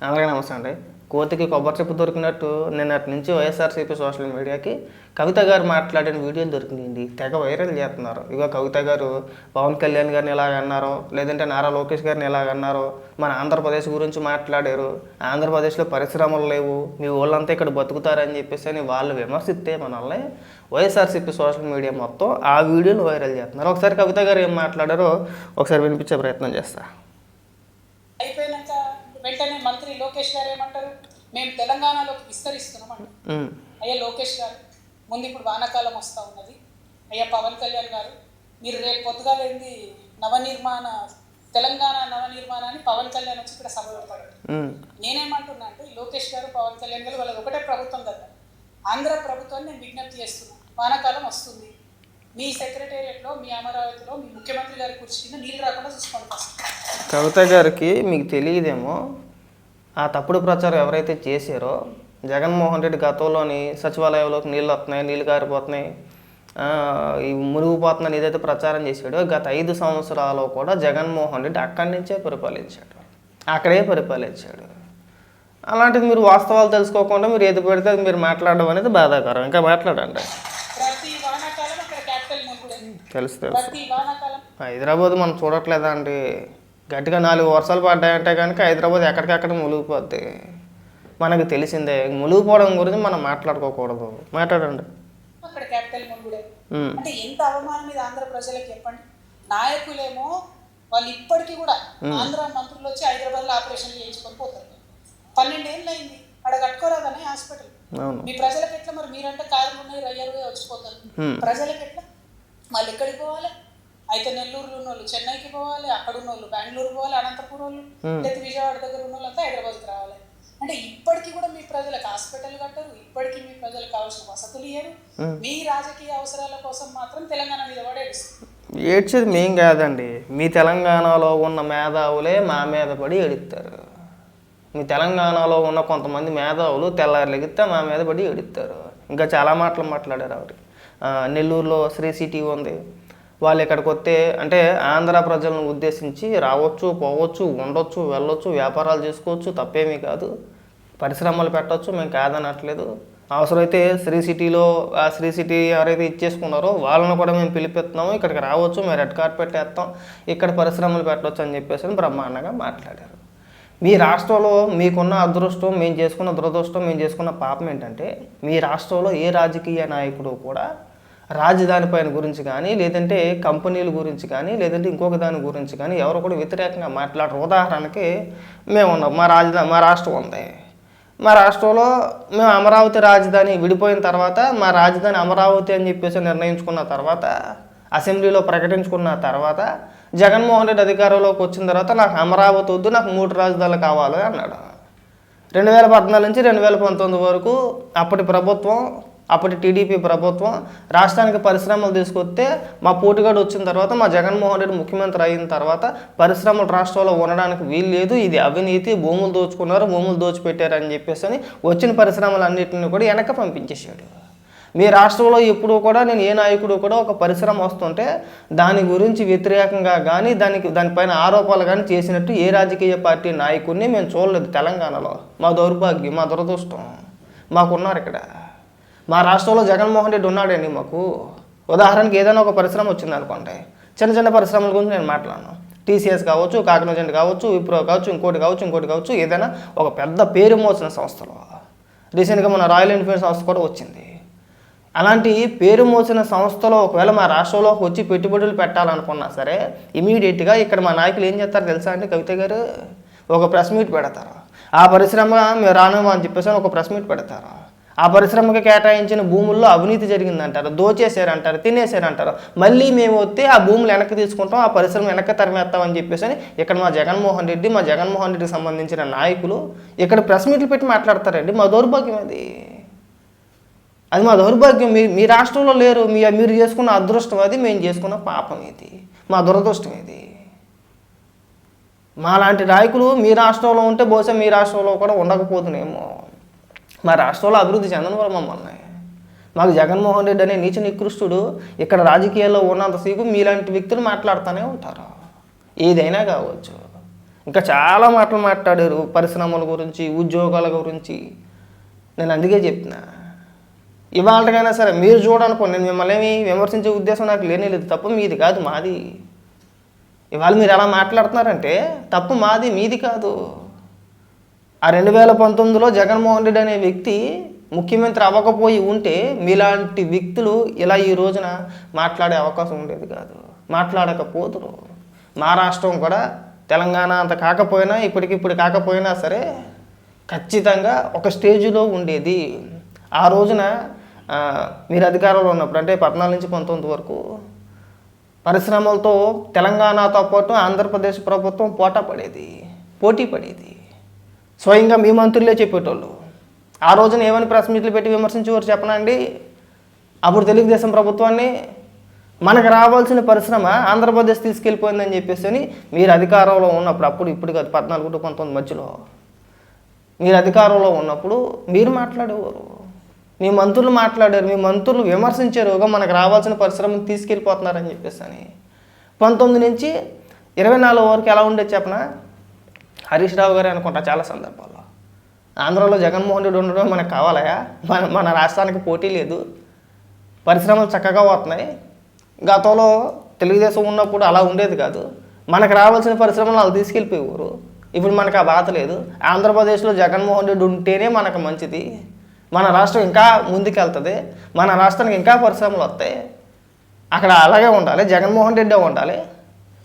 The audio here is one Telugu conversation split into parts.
అందరికీ నమస్తే అండి. కోతికి కొబ్బరి చెప్పు దొరికినట్టు నిన్నటి నుంచి వైఎస్ఆర్సీపీ సోషల్ మీడియాకి కవిత గారు మాట్లాడిన వీడియోలు దొరికినాయండి. తెగ వైరల్ చేస్తున్నారు. ఇక కవిత గారు పవన్ కళ్యాణ్ గారిని ఎలాగ అన్నారో, లేదంటే నారా లోకేష్ గారిని ఎలాగ అన్నారో, మన ఆంధ్రప్రదేశ్ గురించి మాట్లాడారు. ఆంధ్రప్రదేశ్లో పరిశ్రమలు లేవు, మీ వాళ్ళంతా ఇక్కడ బతుకుతారని చెప్పేసి అని వాళ్ళు విమర్శిస్తే మనల్ని వైఎస్ఆర్సీపీ సోషల్ మీడియా మొత్తం ఆ వీడియోలు వైరల్ చేస్తున్నారు. ఒకసారి కవిత గారు ఏం మాట్లాడారో ఒకసారి వినిపించే ప్రయత్నం చేస్తా. అయిపోయినాక వెంటనే మంత్రి లోకేష్ గారు ఏమంటారు, మేము తెలంగాణలోకి విస్తరిస్తున్నాం. అయ్యా లోకేష్ గారు, ముందు ఇప్పుడు వానాకాలం వస్తూ ఉన్నది. అయ్యా పవన్ కళ్యాణ్ గారు, మీరు రేపు పొద్దుగాలేంది తెలంగాణ నవనిర్మాణాన్ని పవన్ కళ్యాణ్ వచ్చి ఇక్కడ సభ పెడతాడు. నేనేమంటున్నా అంటే లోకేష్ గారు పవన్ కళ్యాణ్ గారు వాళ్ళది ఒకటే ప్రభుత్వం కదా, ఆంధ్ర ప్రభుత్వాన్ని నేను విజ్ఞప్తి చేస్తున్నాను. వానాకాలం వస్తుంది, మీ సెక్రటేరియట్లో మీ అమరావతిలో మీ ముఖ్యమంత్రి గారి కుర్చీ కింద నీళ్ళు రాకుండా చూసుకోండి. కవిత గారికి మీకు తెలియదేమో, ఆ తప్పుడు ప్రచారం ఎవరైతే చేశారో, జగన్మోహన్ రెడ్డి గతంలోని సచివాలయంలోకి నీళ్ళు వస్తున్నాయి, నీళ్ళు కారిపోతున్నాయి, ఈ మునిగిపోతుందని ఏదైతే ప్రచారం చేశాడో గత 5 సంవత్సరాలు కూడా జగన్మోహన్ రెడ్డి అక్కడి నుంచే పరిపాలించాడు, అక్కడే పరిపాలించాడు. అలాంటిది మీరు వాస్తవాలు తెలుసుకోకుండా మీరు ఏది పెడితే అది మీరు మాట్లాడడం అనేది బాధాకరం. ఇంకా మాట్లాడండి. తెలుసు హైదరాబాద్ మనం చూడట్లేదా అండి? గట్టిగా 4 వర్షాలు పడ్డాయంటే కనుక హైదరాబాద్ ఎక్కడికక్కడ మునిగిపోద్ది. మనకు తెలిసిందే. మునిగిపోవడం గురించి మనం మాట్లాడుకోకూడదు. మాట్లాడండి. అక్కడ క్యాపిటల్ మునుగుడే అంటే ఎంత అవమానం మీద ఆంధ్ర ప్రజలకు చెప్పండి. నాయకులేమో వాళ్ళు ఇప్పటికీ కూడా ఆంధ్ర మంత్రులు వచ్చి హైదరాబాద్లో ఆపరేషన్లు చేయించుకొని పోతారు. 12 ఏళ్ళు అయింది, అక్కడ కట్టుకోరాదనే హాస్పిటల్. మీ ప్రజలకు ఎట్లా మరి? మీరంటే కార్లు ఉన్నాయి, రయ్యలుగా వచ్చిపోతారు. ప్రజలకు ఎట్లా? వాళ్ళు ఎక్కడికి పోవాలి? అయితే నెల్లూరులో ఉన్న వాళ్ళు చెన్నైకి పోవాలి, అక్కడ ఉన్న వాళ్ళు బెంగళూరు పోవాలి, అనంతపురం వాళ్ళు లేదా విజయవాడ దగ్గర ఉన్న వాళ్ళంతా హైదరాబాద్కి రావాలి. అంటే ఇప్పటికీ కూడా మీ ప్రజలకు హాస్పిటల్ కట్టరు, ఇప్పటికీ మీ ప్రజలకు కావాల్సిన వసతులు ఇయ్యరు. మీ రాజకీయ అవసరాల కోసం మాత్రం తెలంగాణ మీద పడేస్తారు. ఏడ్చేది మేం కాదండి, మీ తెలంగాణలో ఉన్న మేధావులే మా మీద పడి ఏడుస్తారు. మీ తెలంగాణలో ఉన్న కొంతమంది మేధావులు తెల్లారి లెగిస్తే మా మీద పడి ఏడుస్తారు. ఇంకా చాలా మాటలు మాట్లాడారు ఆవిడ. నెల్లూరులో శ్రీ సిటీ ఉంది, వాళ్ళు ఇక్కడికి వస్తే అంటే ఆంధ్ర ప్రజలను ఉద్దేశించి రావచ్చు, పోవచ్చు, ఉండొచ్చు, వెళ్ళొచ్చు, వ్యాపారాలు చేసుకోవచ్చు, తప్పేమీ కాదు, పరిశ్రమలు పెట్టవచ్చు, మేము కాదనట్లేదు. అవసరమైతే శ్రీ సిటీలో ఆ శ్రీ సిటీ ఎవరైతే ఇచ్చేసుకున్నారో వాళ్ళని కూడా మేము పిలిపిస్తున్నాము, ఇక్కడికి రావచ్చు, మేము రెడ్ కార్పెట్ వేస్తాం, ఇక్కడ పరిశ్రమలు పెట్టవచ్చు అని చెప్పేసి బ్రహ్మాండంగా మాట్లాడారు. మీ రాష్ట్రంలో మీకున్న అదృష్టం, మేము చేసుకున్న దురదృష్టం, మేము చేసుకున్న పాపం ఏంటంటే మీ రాష్ట్రంలో ఏ రాజకీయ నాయకుడు కూడా రాజధాని పైన గురించి కానీ, లేదంటే కంపెనీల గురించి కానీ, లేదంటే ఇంకొక దాని గురించి కానీ ఎవరు కూడా వ్యతిరేకంగా మాట్లాడరు. ఉదాహరణకి మేము ఉన్నాం, మా రాష్ట్రం ఉంది. మా రాష్ట్రంలో మేము అమరావతి రాజధాని విడిపోయిన తర్వాత మా రాజధాని అమరావతి అని చెప్పేసి నిర్ణయించుకున్న తర్వాత, అసెంబ్లీలో ప్రకటించుకున్న తర్వాత జగన్మోహన్ రెడ్డి అధికారంలోకి వచ్చిన తర్వాత నాకు అమరావతి వద్దు, నాకు 3 రాజధానులు కావాలి అన్నాడు. 2014 నుంచి 2019 వరకు అప్పటి ప్రభుత్వం, అప్పటి టీడీపీ ప్రభుత్వం రాష్ట్రానికి పరిశ్రమలు తీసుకొస్తే మా పోటీగాడు వచ్చిన తర్వాత, మా జగన్మోహన్ రెడ్డి ముఖ్యమంత్రి అయిన తర్వాత పరిశ్రమలు రాష్ట్రంలో ఉండడానికి వీలు లేదు, ఇది అవినీతి, భూములు దోచుకున్నారు, భూములు దోచిపెట్టారని చెప్పేసి అని వచ్చిన పరిశ్రమలన్నింటినీ కూడా వెనక్కి పంపించేశాడు. మీ రాష్ట్రంలో ఎప్పుడూ కూడా నేను ఏ నాయకుడు కూడా ఒక పరిశ్రమ వస్తుంటే దాని గురించి వ్యతిరేకంగా కానీ దానిపైన ఆరోపణలు కానీ చేసినట్టు ఏ రాజకీయ పార్టీ నాయకుడిని మేము చూడలేదు తెలంగాణలో. మా దౌర్భాగ్యం, మా దురదృష్టం. మాకున్నారు ఇక్కడ. మా రాష్ట్రంలో జగన్మోహన్ రెడ్డి ఉన్నాడండి మాకు. ఉదాహరణకి ఏదైనా ఒక పరిశ్రమ వచ్చింది అనుకోండి, చిన్న చిన్న పరిశ్రమల గురించి నేను మాట్లాడను. టీసీఎస్ కావచ్చు, కాగ్నిజెంట్ కావచ్చు, విప్రో కావచ్చు, ఇంకోటి కావచ్చు, ఏదైనా ఒక పెద్ద పేరు మోసిన సంస్థలో రీసెంట్గా మన రాయల్ ఎన్ఫీల్డ్ సంస్థ కూడా వచ్చింది. అలాంటి పేరు మోసిన సంస్థలో ఒకవేళ మా రాష్ట్రంలోకి వచ్చి పెట్టుబడులు పెట్టాలనుకున్నా సరే ఇమీడియట్గా ఇక్కడ మా నాయకులు ఏం చేస్తారు తెలుసా అండి? కవిత గారు ఒక ప్రెస్ మీట్ పెడతారు. ఆ పరిశ్రమ మేము రాను అని చెప్పేసి ఒక ప్రెస్ మీట్ పెడతారు. ఆ పరిశ్రమకి కేటాయించిన భూముల్లో అవినీతి జరిగిందంటారు, దోచేశారంటారు, తినేశారంటారు. మళ్ళీ మేము వస్తే ఆ భూములు వెనక్కి తీసుకుంటాం, ఆ పరిశ్రమ వెనక్కి తరిమేస్తామని చెప్పేసి ఇక్కడ మా జగన్మోహన్ రెడ్డికి సంబంధించిన నాయకులు ఇక్కడ ప్రెస్ మీట్లు పెట్టి మాట్లాడతారండి. మా దౌర్భాగ్యం అది మా దౌర్భాగ్యం. మీ రాష్ట్రంలో లేరు. మీరు చేసుకున్న అదృష్టం అది, మేము చేసుకున్న పాపం ఇది, మా దురదృష్టం ఇది. మాలాంటి నాయకులు మీ రాష్ట్రంలో ఉంటే బహుశా మీ రాష్ట్రంలో కూడా ఉండకపోతున్నాయేమో. మా రాష్ట్రంలో అభివృద్ధి చెందని వాళ్ళు మమ్మల్ని. మాకు జగన్మోహన్ రెడ్డి అనే నీచ నికృష్టుడు ఇక్కడ రాజకీయాల్లో ఉన్నంతసేపు మీలాంటి వ్యక్తులు మాట్లాడుతూనే ఉంటారు. ఏదైనా కావచ్చు. ఇంకా చాలా మాటలు మాట్లాడారు పరిశ్రమల గురించి, ఉద్యోగాల గురించి. నేను అందుకే చెప్తున్నా, ఇవాళకైనా సరే మీరు చూడనుకోండి, నేను మిమ్మల్ని ఏమి విమర్శించే ఉద్దేశం నాకు లేదు. తప్పు మీది కాదు, మాది. ఇవాళ మీరు ఎలా మాట్లాడుతున్నారంటే తప్పు మాది, మీది కాదు. ఆ 2019లో జగన్మోహన్ రెడ్డి అనే వ్యక్తి ముఖ్యమంత్రి అవ్వకపోయి ఉంటే మీలాంటి వ్యక్తులు ఇలా ఈ రోజున మాట్లాడే అవకాశం ఉండేది కాదు, మాట్లాడకపోదురు. మా రాష్ట్రం కూడా తెలంగాణ అంత కాకపోయినా, ఇప్పటికిప్పుడు కాకపోయినా సరే ఖచ్చితంగా ఒక స్టేజ్లో ఉండేది. ఆ రోజున మీరు అధికారంలో ఉన్నప్పుడు అంటే 14 నుంచి 19 వరకు పరిశ్రమలతో తెలంగాణతో పాటు ఆంధ్రప్రదేశ్ ప్రభుత్వం పోటీ పడేది. స్వయంగా మీ మంత్రులే చెప్పేటోళ్ళు. ఆ రోజున ఏమని ప్రెస్ మీట్లు పెట్టి విమర్శించేవారు చెప్పనండి? అప్పుడు తెలుగుదేశం ప్రభుత్వాన్ని మనకు రావాల్సిన పరిశ్రమ ఆంధ్రప్రదేశ్ తీసుకెళ్ళిపోయిందని చెప్పేసి అని మీరు అధికారంలో ఉన్నప్పుడు, అప్పుడు ఇప్పుడు కాదు 14 టు 19 మధ్యలో మీరు అధికారంలో ఉన్నప్పుడు మీరు మాట్లాడేవారు, మీ మంత్రులు మాట్లాడారు, మీ మంత్రులు విమర్శించారు, మనకు రావాల్సిన పరిశ్రమను తీసుకెళ్ళిపోతున్నారని చెప్పేసి అని. 19 నుంచి 24 వరకు ఎలా ఉండేది చెప్పనా? హరీష్ రావు గారు అనుకుంటా చాలా సందర్భాల్లో ఆంధ్రాలో జగన్మోహన్ రెడ్డి ఉండడం మనకు కావాలయా? మన రాష్ట్రానికి పోటీ లేదు, పరిశ్రమలు చక్కగా వస్తున్నాయి. గతంలో తెలుగుదేశం ఉన్నప్పుడు అలా ఉండేది కాదు, మనకు రావాల్సిన పరిశ్రమలు వాళ్ళు తీసుకెళ్ళిపోయేవారు. ఇప్పుడు మనకు ఆ బాధ లేదు. ఆంధ్రప్రదేశ్లో జగన్మోహన్ రెడ్డి ఉంటేనే మనకు మంచిది, మన రాష్ట్రం ఇంకా ముందుకెళ్తుంది, మన రాష్ట్రానికి ఇంకా పరిశ్రమలు వస్తాయి, అక్కడ అలాగే ఉండాలి, జగన్మోహన్ రెడ్డి ఉండాలి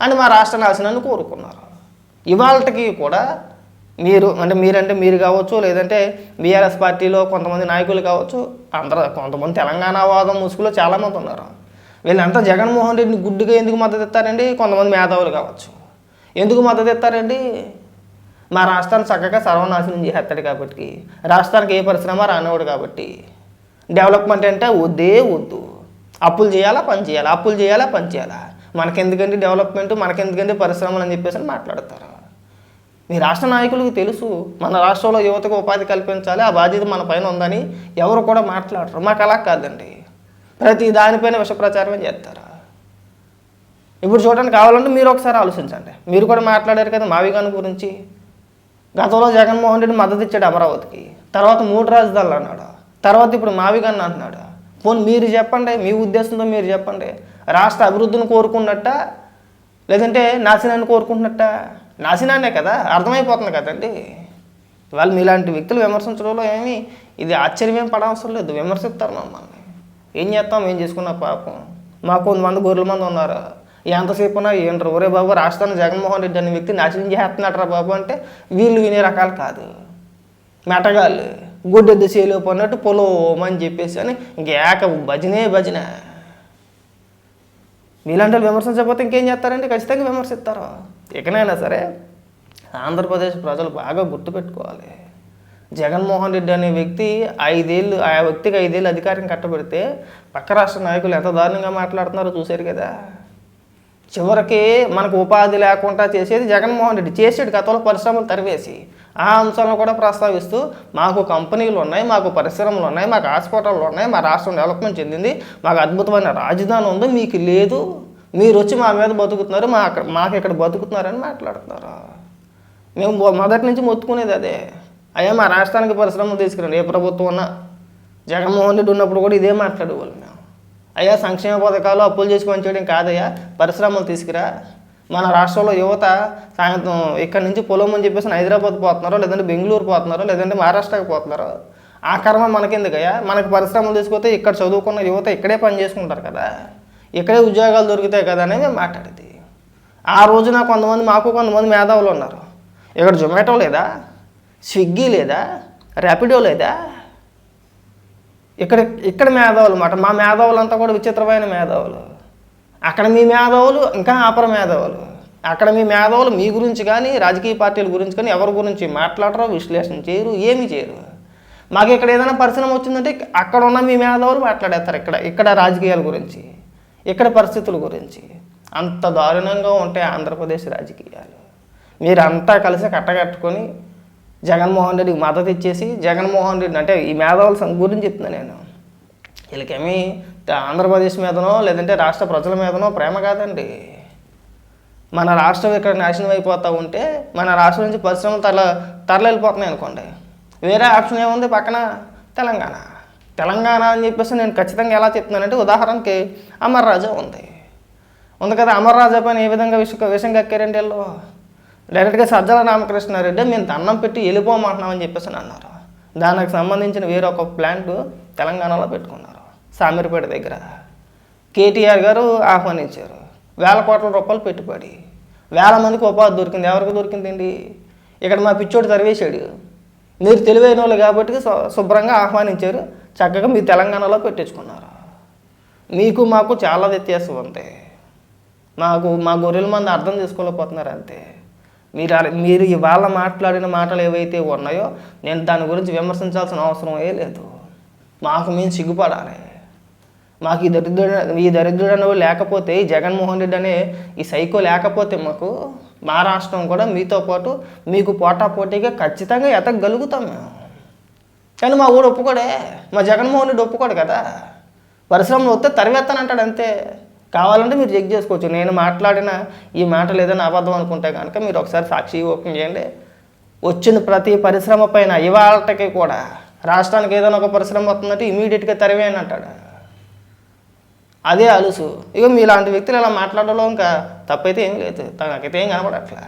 అని మా రాష్ట్ర నాశనాన్ని కోరుకున్నారు. ఇవాళకి కూడా మీరంటే మీరు కావచ్చు, లేదంటే బీఆర్ఎస్ పార్టీలో కొంతమంది నాయకులు కావచ్చు, కొంతమంది తెలంగాణ వాదం ముసుగులో చాలామంది ఉన్నారు. వీళ్ళంతా జగన్మోహన్ రెడ్డిని గుడ్డుగా ఎందుకు మద్దతు ఇస్తారండి? కొంతమంది మేధావులు కావచ్చు. ఎందుకు మద్దతు ఇస్తారండి? మా రాష్ట్రాన్ని చక్కగా సర్వనాశనం చేసేస్తాడు కాబట్టి, రాష్ట్రానికి ఏ పరిశ్రమ రానివాడు కాబట్టి. డెవలప్మెంట్ అంటే వద్దు, అప్పులు చేయాలా పని చేయాలా, అప్పులు చేయాలా పని చేయాలా, మనకెందుకండి డెవలప్మెంట్, మనకెందుకండి పరిశ్రమలు అని చెప్పేసి మాట్లాడతారు. మీ రాష్ట్ర నాయకులకు తెలుసు మన రాష్ట్రంలో యువతకు ఉపాధి కల్పించాలి, ఆ బాధ్యత మన పైన ఉందని ఎవరు కూడా మాట్లాడరు. మాకు అలా కాదండి, ప్రతి దానిపైన విష ప్రచారమే చేస్తారు. ఇప్పుడు చూడడానికి కావాలంటే మీరు ఒకసారి ఆలోచించండి. మీరు కూడా మాట్లాడారు కదా మావిగాను గురించి. గతంలో జగన్మోహన్ రెడ్డి మద్దతు ఇచ్చాడు అమరావతికి, తర్వాత 3 రాజధానులు అన్నాడు, తర్వాత ఇప్పుడు మావిగాను అంటున్నాడు. పోనీ మీరు చెప్పండి, మీ ఉద్దేశంతో మీరు చెప్పండి, రాష్ట్ర అభివృద్ధిని కోరుకున్నట్ట లేదంటే నాశనాన్ని కోరుకుంటున్నట్ట? నాశనాన్నే కదా, అర్థమైపోతుంది కదండి. వాళ్ళు మీలాంటి వ్యక్తులు విమర్శించడంలో ఇది ఆశ్చర్యం పడవసరం లేదు. విమర్శిస్తారు మమ్మల్ని, ఏం చేస్తాం, ఏం చేసుకున్నా పాపం. మాకు కొంతమంది గొర్రెల మంది ఉన్నారు, ఎంతసేపు ఉన్నా ఏంటారు, ఒరే బాబు రాష్ట్రాన్ని జగన్మోహన్ రెడ్డి అనే వ్యక్తి నాశనం చేస్తున్నాడరా బాబు అంటే వీళ్ళు వినే రకాలు కాదు. మెటగాళ్ళు గుడ్డెద్దు చేలో పడినట్టు పొలోమని చెప్పేసి అని ఇంకేక భజన. మీలాంటి విమర్శించకపోతే ఇంకేం చేస్తారండి? ఖచ్చితంగా విమర్శిస్తారు. ఇకనైనా సరే ఆంధ్రప్రదేశ్ ప్రజలు బాగా గుర్తుపెట్టుకోవాలి, జగన్మోహన్ రెడ్డి అనే వ్యక్తి 5 ఏళ్ళు, ఆ వ్యక్తికి 5 ఏళ్ళు అధికారం కట్టబెడితే పక్క రాష్ట్ర నాయకులు ఎంత దారుణంగా మాట్లాడుతున్నారో చూశారు కదా. చివరికి మనకు ఉపాధి లేకుండా చేసేది జగన్మోహన్ రెడ్డి చేసాడు గతంలో, పరిశ్రమలు తరివేసి. ఆ అంశాలను కూడా ప్రస్తావిస్తూ మాకు కంపెనీలు ఉన్నాయి, మాకు పరిశ్రమలు ఉన్నాయి, మాకు హాస్పిటళ్ళు ఉన్నాయి, మా రాష్ట్రం డెవలప్మెంట్ చెందింది, మాకు అద్భుతమైన రాజధాని ఉంది, మీకు లేదు, మీరు వచ్చి మా మీద బతుకుతున్నారు, మాకు ఇక్కడ బతుకుతున్నారని మాట్లాడుతున్నారు. మేము మొదటి నుంచి మొత్తుకునేది అదే, అయ్యా మా రాష్ట్రానికి పరిశ్రమలు తీసుకురండి. ఏ ప్రభుత్వం ఉన్నా జగన్మోహన్ రెడ్డి ఉన్నప్పుడు కూడా ఇదే మాట్లాడేవాళ్ళు మేము. అయ్యా సంక్షేమ పథకాలు అప్పులు చేసి పనిచేయడం కాదయ్యా, పరిశ్రమలు తీసుకురా. మన రాష్ట్రంలో యువత సాయంత్రం ఇక్కడి నుంచి పొలం అని చెప్పేసి హైదరాబాద్ పోతున్నారో, లేదంటే బెంగళూరు పోతున్నారో, లేదంటే మహారాష్ట్రకి పోతున్నారో. ఆ కర్మ మనకెందుకయ్యా? మనకు పరిశ్రమలు తీసుకొస్తే ఇక్కడ చదువుకున్న యువత ఇక్కడే పని చేసుకుంటారు కదా, ఇక్కడే ఉద్యోగాలు దొరుకుతాయి కదా అని మేము మాట్లాడేది. ఆ రోజున మాకు కొంతమంది మేధావులు ఉన్నారు. ఇక్కడ జొమాటో లేదా, స్విగ్గీ లేదా, ర్యాపిడో లేదా, ఇక్కడ మేధావులు మాట. మా మేధావులంతా కూడా విచిత్రమైన మేధావులు. అక్కడ మీ మేధావులు ఇంకా అపర మేధావులు. అక్కడ మీ మేధావులు మీ గురించి కానీ, రాజకీయ పార్టీల గురించి కానీ ఎవరి గురించి మాట్లాడరు, విశ్లేషణ చేయరు, ఏమీ చేయరు. మాకు ఇక్కడ ఏదైనా పరిశ్రమ వచ్చిందంటే అక్కడ ఉన్న మీ మేధావులు మాట్లాడేస్తారు ఇక్కడ రాజకీయాల గురించి, ఇక్కడ పరిస్థితుల గురించి. అంత దారుణంగా ఉంటాయి ఆంధ్రప్రదేశ్ రాజకీయాలు. మీరంతా కలిసి కట్టగట్టుకొని జగన్మోహన్ రెడ్డికి మద్దతు ఇచ్చేసి, జగన్మోహన్ రెడ్డి అంటే ఈ మేధావుల గురించి చెప్తున్నాను నేను, వీళ్ళకేమీ ఆంధ్రప్రదేశ్ మీదనో లేదంటే రాష్ట్ర ప్రజల మీదనో ప్రేమ కాదండి. మన రాష్ట్రం ఇక్కడ నాశనం అయిపోతూ ఉంటే మన రాష్ట్రం నుంచి పరిశ్రమలు తరలిపోతున్నాయి అనుకోండి, వేరే ఆప్షన్ ఏముంది పక్కన? తెలంగాణ. తెలంగాణ అని చెప్పేసి నేను ఖచ్చితంగా ఎలా చెప్తున్నానంటే, ఉదాహరణకి అమర్ రాజా ఉంది కదా. అమర్ రాజా పైన ఏ విధంగా విషం కక్కారండి వీళ్ళు? డైరెక్ట్గా సజ్జల రామకృష్ణారెడ్డి మేము దండం పెట్టి వెళ్ళిపోమంటున్నామని చెప్పేసి అన్నారు. దానికి సంబంధించిన వేరొక ప్లాంట్ తెలంగాణలో పెట్టుకున్నారు, సామీర్పేట దగ్గర. కేటీఆర్ గారు ఆహ్వానించారు, వేల కోట్ల రూపాయలు పెట్టుబడి, వేల మందికి ఉపాధి దొరికింది. ఎవరికి దొరికిందండి? ఇక్కడ మా పిచ్చోడు తరివేశాడు. మీరు తెలివైన వాళ్ళు కాబట్టి శుభ్రంగా ఆహ్వానించారు, చక్కగా మీరు తెలంగాణలో పెట్టించుకున్నారు. మీకు మాకు చాలా వ్యత్యాసం ఉంది. మా గొర్రెల మంది అర్థం చేసుకోలేకపోతున్నారు అంతే. మీరు ఇవాళ మాట్లాడిన మాటలు ఏవైతే ఉన్నాయో నేను దాని గురించి విమర్శించాల్సిన అవసరం లేదు. మాకు మేము సిగ్గుపడాలి. మాకు ఈ దరిద్రుడు లేకపోతే, ఈ జగన్మోహన్ రెడ్డి అనే ఈ సైకో లేకపోతే మా రాష్ట్రం కూడా మీతో పాటు మీకు పోటాపోటీగా ఖచ్చితంగా ఎతగలుగుతాం మేము. కానీ మా ఊడు ఒప్పుకోడే, మా జగన్మోహన్ రెడ్డి ఒప్పుకోడు కదా. పరిశ్రమలు వస్తే తరివేస్తానంటాడు అంతే. కావాలంటే మీరు చెక్ చేసుకోవచ్చు. నేను మాట్లాడిన ఈ మాటలు ఏదైనా అబద్ధం అనుకుంటే కనుక మీరు ఒకసారి సాక్షి ఓపెన్ చేయండి. వచ్చిన ప్రతి పరిశ్రమ పైన ఇవాళకి కూడా రాష్ట్రానికి ఏదైనా ఒక పరిశ్రమ వస్తుందంటే ఇమీడియట్గా తరివేయని అంటాడు. అదే అలుసు. ఇక మీలాంటి వ్యక్తులు ఇలా మాట్లాడడంలో ఇంకా తప్పైతే ఏం లేదు, నాకైతే ఏం కనపడట్లా.